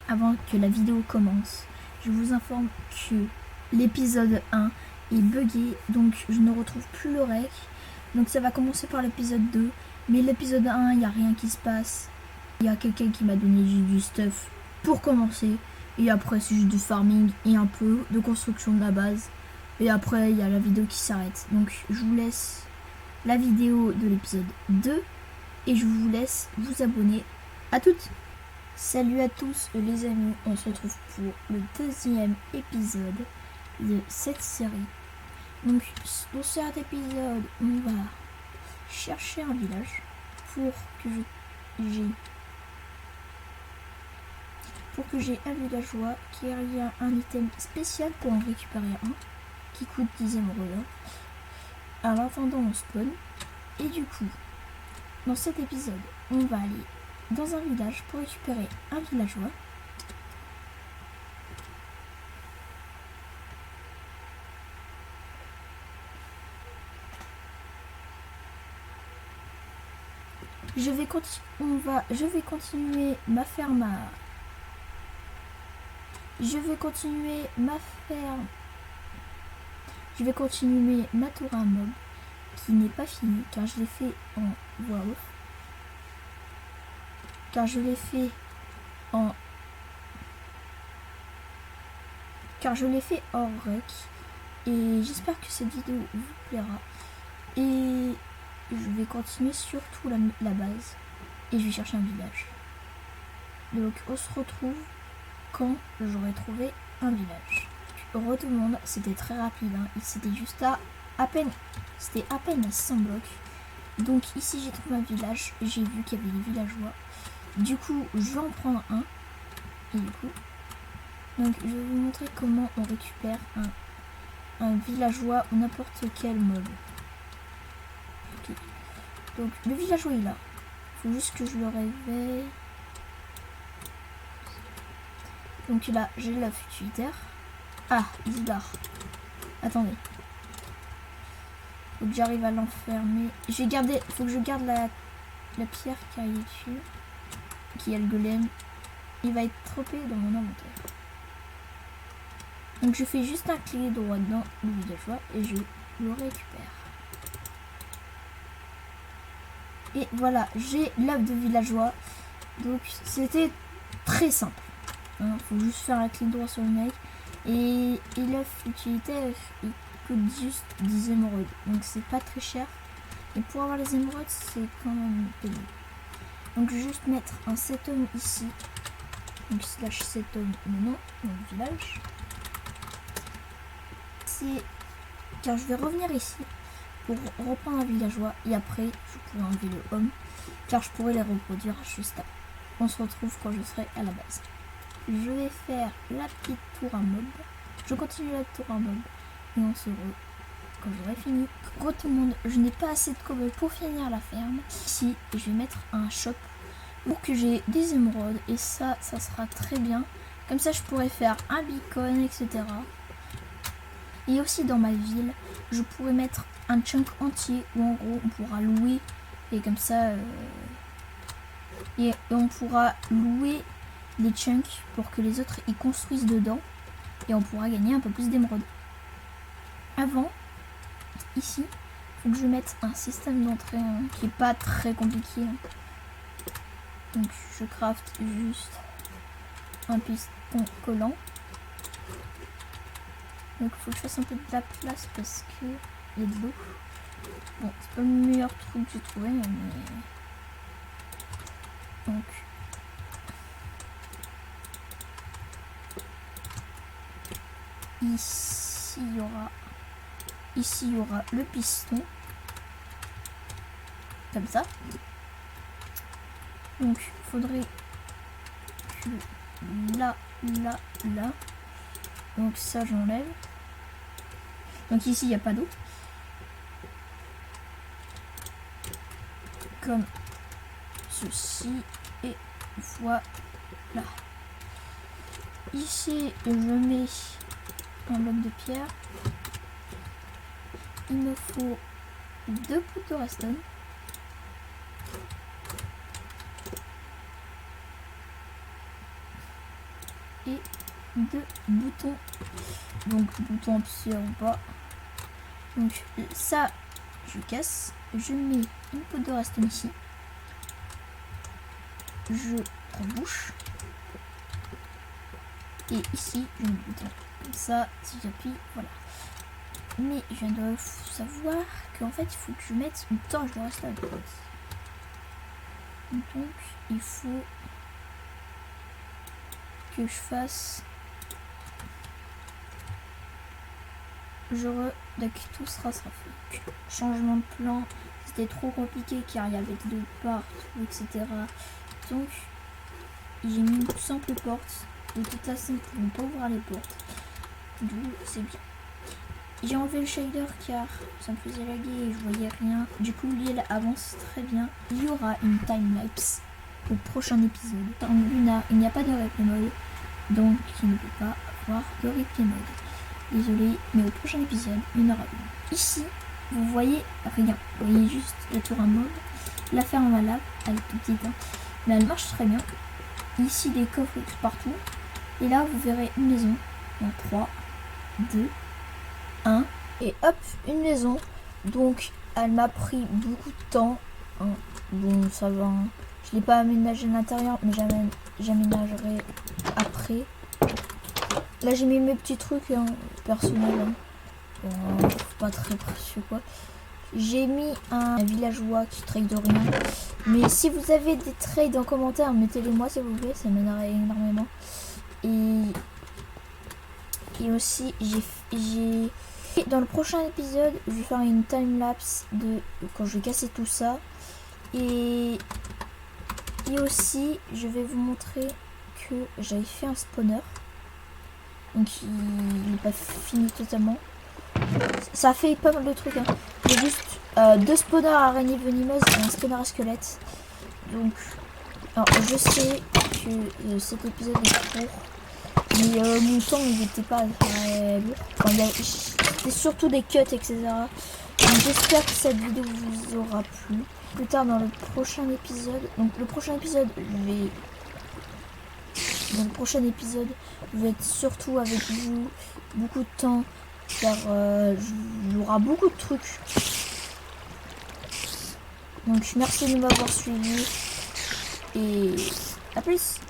avant que la vidéo commence, je vous informe que l'épisode 1 est buggé, donc je ne retrouve plus le rec. Donc ça va commencer par l'épisode 2, mais l'épisode 1, il n'y a rien qui se passe. Il y a quelqu'un qui m'a donné du stuff pour commencer, et après c'est juste du farming et un peu de construction de la base. Et après il y a la vidéo qui s'arrête. Donc je vous laisse la vidéo de l'épisode 2 et je vous laisse vous abonner. À toutes. Salut à tous les amis, on se retrouve pour le deuxième épisode de cette série. Donc dans cet épisode, on va chercher un village pour que j'ai un villageois qui a un item spécial pour en récupérer un qui coûte 10 émeraudes. En attendant on spawn. Et du coup, dans cet épisode, on va aller dans un village pour récupérer un villageois. Je vais continuer ma ferme Je vais continuer ma tour à mob qui n'est pas finie car je l'ai fait en voix off. Car je l'ai fait hors rec. Et j'espère que cette vidéo vous plaira. Et je vais continuer surtout la base. Et je vais chercher un village. Donc on se retrouve quand j'aurai trouvé un village. Heureux tout le monde, c'était très rapide. C'était juste à peine 100 blocs. Donc ici j'ai trouvé un village. J'ai vu qu'il y avait des villageois. Du coup je vais en prendre un. Et du coup, donc je vais vous montrer comment on récupère un villageois ou n'importe quel mob. Okay. Donc le villageois est là. Faut juste que je le réveille. Donc là j'ai la futilitaire. Ah, il dort. Attendez. Faut que j'arrive à l'enfermer. Faut que je garde la pierre qui est dessus. Qui est le golem. Il va être tropé dans mon inventaire. Donc je fais juste un clic droit dans le villageois et je le récupère. Et voilà, j'ai l'œuf de villageois. Donc c'était très simple. Faut juste faire un clic droit sur le mec. Et l'œuf utilitaire, il coûte juste 10 émeraudes. Donc c'est pas très cher. Et pour avoir les émeraudes, c'est quand même payé. Donc je vais juste mettre un set home ici. Donc slash set home mon nom, mon village. Car je vais revenir ici pour reprendre un villageois et après je pourrai enlever le home car je pourrai les reproduire juste après. On se retrouve quand je serai à la base. Je vais faire la petite tour à mob. Je continue la tour à mob et on se retrouve quand j'aurai fini. Gros tout le monde, je n'ai pas assez de cobble pour finir la ferme. Ici, je vais mettre un shop pour que j'ai des émeraudes et ça sera très bien. Comme ça, je pourrais faire un beacon, etc. Et aussi dans ma ville, je pourrais mettre un chunk entier où en gros on pourra louer et comme ça et on pourra louer les chunks pour que les autres y construisent dedans et on pourra gagner un peu plus d'émeraudes. Avant, ici, il faut que je mette un système d'entrée qui est pas très compliqué. Donc je craft juste un piston collant. Donc il faut que je fasse un peu de la place parce que il y a de l'eau. Bon, c'est pas le meilleur truc que j'ai trouvé, mais donc ici il y aura le piston comme ça. Donc il faudrait que là. Donc ça j'enlève. Donc ici il n'y a pas d'eau. Comme ceci. Et voilà. Ici je mets un bloc de pierre. Il me faut 2 poutres de redstone. et 2 boutons. Donc bouton en ou pas. Donc ça, je casse. Je mets une peau de reste ici. Je rebouche. Et ici, je mets le bouton. Comme ça, si j'appuie, voilà. Mais je viens de savoir qu'en fait, il faut que je mette une torche de reste à droite. Donc, il faut que je fasse... Dès que tout sera fait. Changement de plan, c'était trop compliqué car il y avait deux parts, etc. Donc, j'ai mis une simple porte. De toute façon, ils ne pouvons pas ouvrir les portes. D'où c'est bien. J'ai enlevé le shader car ça me faisait laguer et je voyais rien. Du coup, l'île avance très bien. Il y aura une timelapse au prochain épisode. En Luna, il n'y a pas de replay mode, donc il ne peut pas avoir de replay mode. Désolé, mais au prochain épisode, il y en aura une. Ici, vous voyez rien. Vous voyez juste la tour à mode. La ferme à lave, elle est toute petite, hein, mais elle marche très bien. Ici, des coffres partout. Et là, vous verrez une maison. En 3, 2, 1. Et hop, une maison. Donc, elle m'a pris beaucoup de temps. Hein. Bon, ça va. Hein. Je ne l'ai pas aménagé à l'intérieur, mais j'aménagerai après. Là, j'ai mis mes petits trucs hein, personnels. Hein. Bon, pas très précieux, quoi. J'ai mis un villageois qui trade rien. Mais si vous avez des trades en commentaire, mettez-les moi s'il vous plaît, ça m'aiderait énormément. Et aussi, j'ai dans le prochain épisode, je vais faire une timelapse de quand je vais casser tout ça. Et aussi, je vais vous montrer que j'avais fait un spawner. Donc il n'est pas fini totalement. Ça fait pas mal de trucs. Hein. J'ai juste 2 spawners araignées venimeuses et un spawner à squelette. Donc, alors, je sais que cet épisode est court. Mais mon temps il n'était pas très lourd. Enfin, c'était surtout des cuts, etc. Donc j'espère que cette vidéo vous aura plu. Plus tard dans le prochain épisode. Donc le prochain épisode, je vais être surtout avec vous. Beaucoup de temps. Car il y aura beaucoup de trucs. Donc merci de m'avoir suivi. Et à plus.